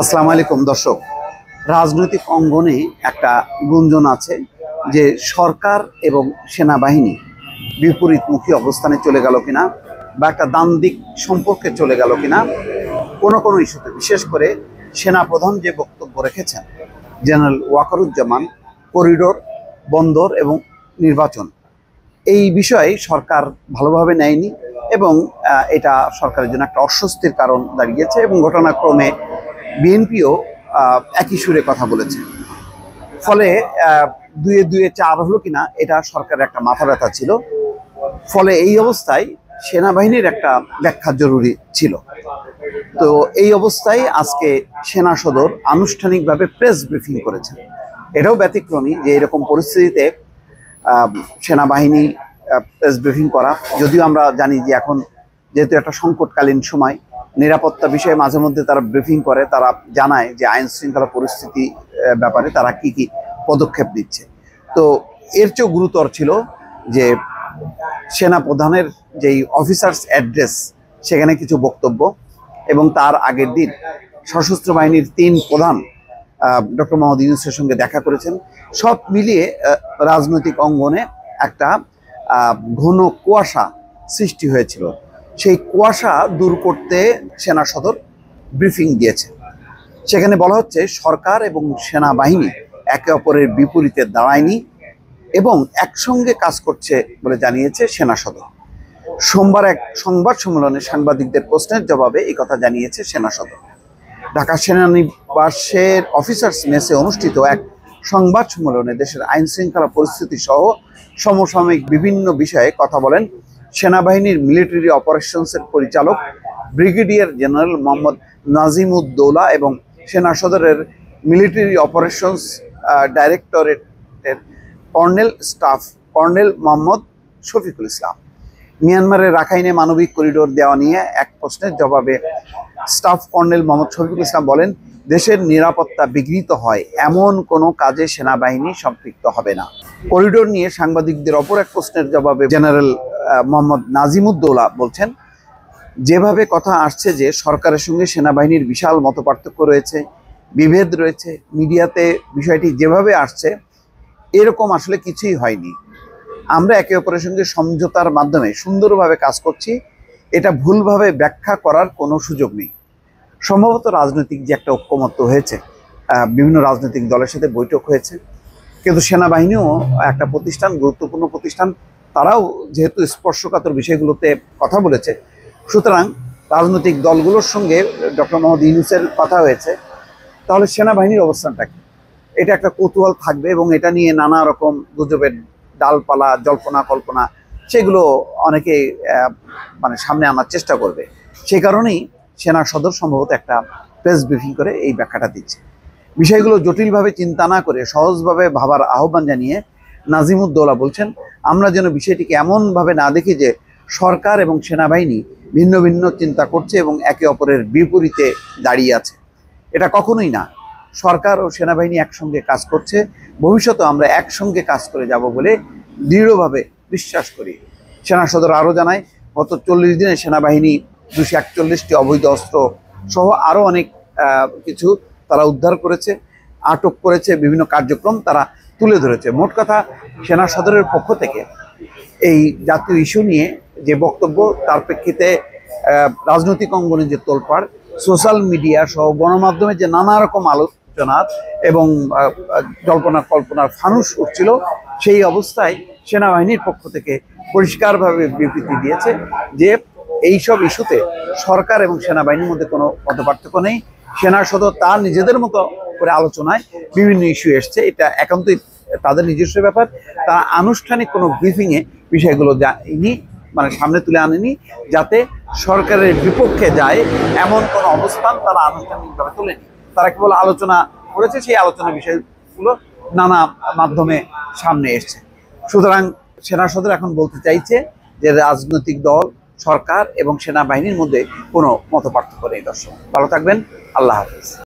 আসসালামু আলাইকুম দর্শক। রাজনৈতিক অঙ্গনে একটা গুঞ্জন আছে যে সরকার এবং সেনাবাহিনী বিপরীতমুখী অবস্থানে চলে গেল কিনা বা একটা দ্বান্দ্বিক সম্পর্কে চলে গেল কিনা কোনো কোনো ইস্যুতে, বিশেষ করে সেনাপ্রধান যে বক্তব্য রেখেছেন জেনারেল ওয়াকারুজ্জামান, করিডোর, বন্দর এবং নির্বাচন, এই বিষয়ে সরকার ভালোভাবে নেয়নি এবং এটা সরকারের জন্য একটা অস্বস্তির কারণ দাঁড়িয়েছে এবং ঘটনাক্রমে বিএনপিও একই সুরে কথা বলেছে। ফলে দুয়ে দুয়ে চার হলো কিনা এটা সরকারের একটা মাথা ব্যথা ছিল। ফলে এই অবস্থায় সেনাবাহিনীর একটা ব্যাখ্যা জরুরি ছিল। তো এই অবস্থায় আজকে সেনা সদর আনুষ্ঠানিকভাবে প্রেস ব্রিফিং করেছে। এটাও ব্যতিক্রমী যে এরকম পরিস্থিতিতে সেনাবাহিনী প্রেস ব্রিফিং করা। যদিও আমরা জানি যে এখন যেহেতু একটা সংকটকালীন সময়, নিরাপত্তা বিষয়ে মাঝে মধ্যে তারা ব্রিফিং করে, তারা জানায় যে আইন শৃঙ্খলা পরিস্থিতি ব্যাপারে তারা কি কি পদক্ষেপ নিচ্ছে। তো এর চেয়েও গুরুতর ছিল যে সেনা প্রধানের যেই অফিসার্স অ্যাড্রেস, সেখানে কিছু বক্তব্য এবং তার আগের দিন সশস্ত্র বাহিনীর 3 প্রধান ডক্টর মোহাম্মদ ইউনূসের সঙ্গে দেখা করেছেন। সব মিলিয়ে রাজনৈতিক অঙ্গনে একটা ঘন কুয়াশা সৃষ্টি হয়েছিল। সেই কুয়াশা দূর করতে সেনা সদর ব্রিফিং দিয়েছে। সেখানে বলা হচ্ছে সরকার এবং সেনাবাহিনী একে অপরের বিপরীতে দাঁড়ায়নি এবং একসঙ্গে কাজ করছে বলে জানিয়েছে সেনা সদর। সোমবার এক সংবাদ সম্মেলনে সাংবাদিকদের প্রশ্নের জবাবে এই কথা জানিয়েছে সেনা সদর। ঢাকা সেনানিবাসের অফিসার্স মেসে অনুষ্ঠিত এক সংবাদ সম্মেলনে দেশের আইন শৃঙ্খলা পরিস্থিতি সহ সমসাময়িক বিভিন্ন বিষয়ে কথা বলেন সেনাবাহিনীর মিলিটারি অপারেশনসের পরিচালক ব্রিগেডিয়ার জেনারেল মোহাম্মদ নাজিমুদ্দৌলা এবং সেনা সদরের মিলিটারি অপারেশনস ডাইরেক্টরেটের colonel staff colonel Mohammad Shafiqul Islam. মিয়ানমারের রাখাইনে মানবিক করিডোর দেওয়া নিয়ে এক প্রশ্নের জবাবে স্টাফ কর্নেল মোহাম্মদ শফিকুল ইসলাম বলেন, দেশের নিরাপত্তা বিঘ্নিত হয় এমন কোনো কাজে সেনাবাহিনী সম্পৃক্ত হবে না। করিডোর নিয়ে সাংবাদিকদের অপর এক প্রশ্নের জবাবে জেনারেল মোহাম্মদ নাজিমুদ্দৌলা বলছেন, যেভাবে কথা আসছে যে সরকারের সঙ্গে সেনাবাহিনীর বিশাল মতপার্থক্য রয়েছে, বিভেদ রয়েছে, মিডিয়াতে বিষয়টি যেভাবে আসছে এরকম আসলে কিছুই হয়নি। আমরা একে অপরের সঙ্গে সমঝোতার মাধ্যমে সুন্দরভাবে কাজ করছি। এটা ভুলভাবে ব্যাখ্যা করার কোনো সুযোগ নেই। সম্ভবত রাজনৈতিক যে একটা ঐক্যমত্য হয়েছে, বিভিন্ন রাজনৈতিক দলের সাথে বৈঠক হয়েছে, কিন্তু সেনাবাহিনীও একটা প্রতিষ্ঠান, গুরুত্বপূর্ণ প্রতিষ্ঠান, তারাও যেহেতু স্পর্শকাতর বিষয়গুলোতে কথা বলেছে, সুতরাং রাজনৈতিক দলগুলোর সঙ্গে ডক্টর মোহাম্মদ ইউনূসের কথা হয়েছে। তাহলে সেনাবাহিনীর অবস্থানটা কি, এটা একটা কৌতূহল থাকবে এবং এটা নিয়ে নানা রকম গুজবের ডালপালা, জল্পনা কল্পনা, সেগুলো অনেকে সামনে আনার চেষ্টা করবে। সেই কারণেই সেনা সদর সম্ভবত একটা প্রেস ব্রিফিং করে এই ব্যাখ্যাটা দিচ্ছে। বিষয়গুলো জটিলভাবে চিন্তা না করে সহজভাবে ভাবার আহ্বান জানিয়ে নাজিমুদ্দৌলা বলছেন, আমরা যেন বিষয়টিকে এমনভাবে না দেখি যে সরকার এবং সেনাবাহিনী ভিন্ন ভিন্ন চিন্তা করছে এবং একে অপরের বিপরীতে দাঁড়িয়ে আছে। এটা কখনোই না। সরকার ও সেনাবাহিনী একসঙ্গে কাজ করছে, ভবিষ্যতে আমরা একসঙ্গে কাজ করে যাব বলে দৃঢ়ভাবে বিশ্বাস করি। সেনা সদর আরও জানায়, গত 40 দিনে সেনাবাহিনী 241টি অবৈধ অস্ত্র সহ আরও অনেক কিছু তারা উদ্ধার করেছে, আটক করেছে, বিভিন্ন কার্যক্রম তারা তুলে ধরেছে। মোট কথা, সেনা সদরের পক্ষ থেকে এই জাতীয় ইস্যু নিয়ে যে বক্তব্য, তার প্রেক্ষিতে রাজনৈতিক অঙ্গনে যে তোলপাড়, সোশ্যাল মিডিয়া সহ গণমাধ্যমে যে নানা রকম আলোচনা এবং জল্পনা কল্পনার ফানুস উঠছিল, সেই অবস্থায় সেনাবাহিনীর পক্ষ থেকে পরিষ্কারভাবে বিবৃতি দিয়েছে যে এইসব ইস্যুতে সরকার এবং সেনাবাহিনীর মধ্যে কোনো মতপার্থক্য নেই। সেনা সদর তার নিজেদের মতো করে আলোচনায় বিভিন্ন ইস্যু এসছে, এটা একান্তই তাদের নিজস্ব ব্যাপার। তারা আনুষ্ঠানিক কোনো ব্রিফিংয়ে বিষয়গুলো যায়নি, সামনে তুলে আনেনি, যাতে সরকারের বিপক্ষে যায় এমন কোনো অবস্থান তারা আনুষ্ঠানিকভাবে তোলেনি। তারা কেবল আলোচনা করেছে, সেই আলোচনা বিষয়গুলো নানা মাধ্যমে সামনে এসছে। সুতরাং সেনা সদর এখন বলতে চাইছে যে রাজনৈতিক দল, সরকার এবং সেনাবাহিনীর মধ্যে কোনো মতপার্থক্য নেই। দর্শক ভালো থাকবেন, আল্লাহ হাফেজ।